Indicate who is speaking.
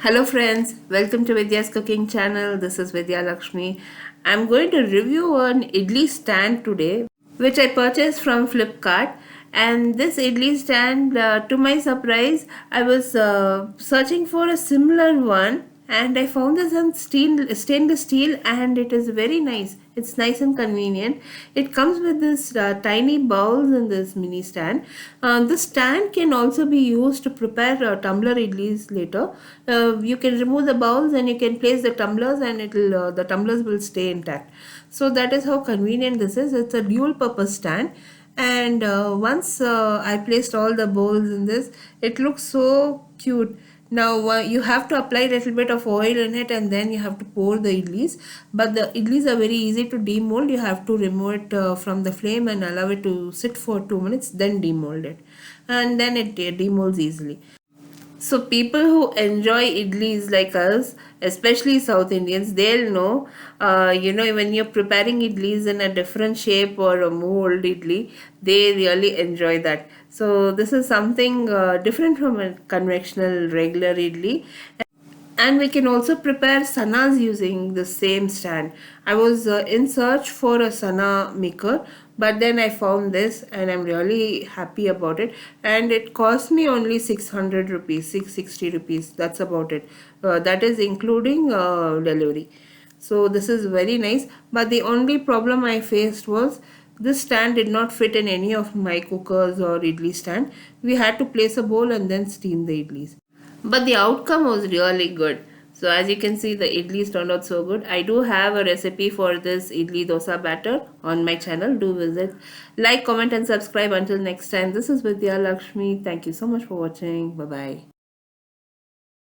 Speaker 1: Hello friends, welcome to Vidya's cooking channel. This is Vidya Lakshmi. I'm going to review an idli stand today which I purchased from Flipkart, and this idli stand, to my surprise, I was searching for a similar one and I found this on stainless steel, and it is very nice. It's nice and convenient. It comes with this tiny bowls in this mini stand. This stand can also be used to prepare tumbler idlis later. You can remove the bowls and you can place the tumblers, and the tumblers will stay intact. So that is how convenient this is. It's a dual purpose stand, and once I placed all the bowls in this, it looks so cute. Now you have to apply a little bit of oil in it, and then you have to pour the idlis. But the idlis are very easy to demold. You have to remove it from the flame and allow it to sit for 2 minutes, then demold it, and then it demolds easily. So people who enjoy idlis like us, especially South Indians, they'll know, when you're preparing idlis in a different shape or a mold idli, they really enjoy that. So this is something different from a conventional regular idli, and we can also prepare sanas using the same stand. I was in search for a sana maker, but then I found this and I'm really happy about it, and it cost me only 600 rupees, 660 rupees. That's about it. That is including delivery. So this is very nice, but the only problem I faced was this stand did not fit in any of my cookers or idli stand. We had to place a bowl and then steam the idlis, but the outcome was really good. So as you can see, the idlis turned out so good. I do have a recipe for this idli dosa batter on my channel. Do visit, like, comment and subscribe. Until next time, this is Vidya Lakshmi. Thank you so much for watching. Bye bye.